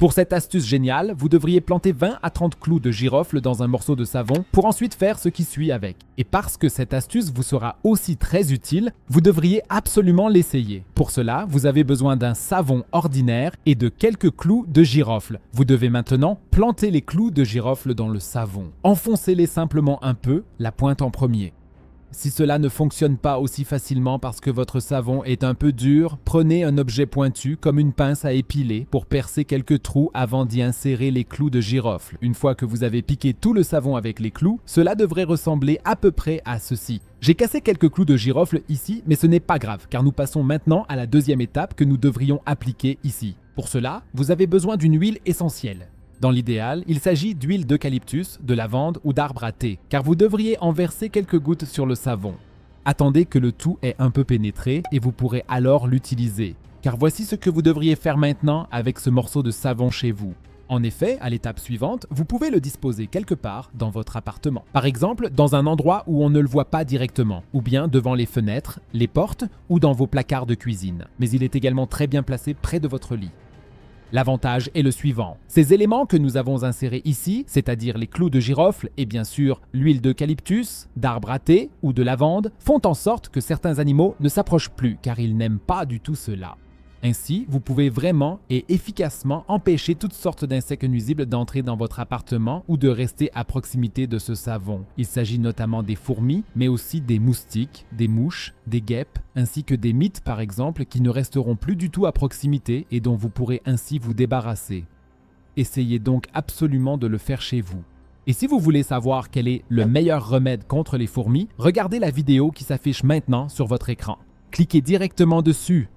Pour cette astuce géniale, vous devriez planter 20 à 30 clous de girofle dans un morceau de savon pour ensuite faire ce qui suit avec. Et parce que cette astuce vous sera aussi très utile, vous devriez absolument l'essayer. Pour cela, vous avez besoin d'un savon ordinaire et de quelques clous de girofle. Vous devez maintenant planter les clous de girofle dans le savon. Enfoncez-les simplement un peu, la pointe en premier. Si cela ne fonctionne pas aussi facilement parce que votre savon est un peu dur, prenez un objet pointu comme une pince à épiler pour percer quelques trous avant d'y insérer les clous de girofle. Une fois que vous avez piqué tout le savon avec les clous, cela devrait ressembler à peu près à ceci. J'ai cassé quelques clous de girofle ici, mais ce n'est pas grave car nous passons maintenant à la deuxième étape que nous devrions appliquer ici. Pour cela, vous avez besoin d'une huile essentielle. Dans l'idéal, il s'agit d'huile d'eucalyptus, de lavande ou d'arbre à thé, car vous devriez en verser quelques gouttes sur le savon. Attendez que le tout ait un peu pénétré et vous pourrez alors l'utiliser. Car voici ce que vous devriez faire maintenant avec ce morceau de savon chez vous. En effet, à l'étape suivante, vous pouvez le disposer quelque part dans votre appartement. Par exemple, dans un endroit où on ne le voit pas directement, ou bien devant les fenêtres, les portes ou dans vos placards de cuisine. Mais il est également très bien placé près de votre lit. L'avantage est le suivant. Ces éléments que nous avons insérés ici, c'est-à-dire les clous de girofle et bien sûr l'huile d'eucalyptus, d'arbre à thé ou de lavande, font en sorte que certains animaux ne s'approchent plus car ils n'aiment pas du tout cela. Ainsi, vous pouvez vraiment et efficacement empêcher toutes sortes d'insectes nuisibles d'entrer dans votre appartement ou de rester à proximité de ce savon. Il s'agit notamment des fourmis, mais aussi des moustiques, des mouches, des guêpes, ainsi que des mites par exemple qui ne resteront plus du tout à proximité et dont vous pourrez ainsi vous débarrasser. Essayez donc absolument de le faire chez vous. Et si vous voulez savoir quel est le meilleur remède contre les fourmis, regardez la vidéo qui s'affiche maintenant sur votre écran. Cliquez directement dessus.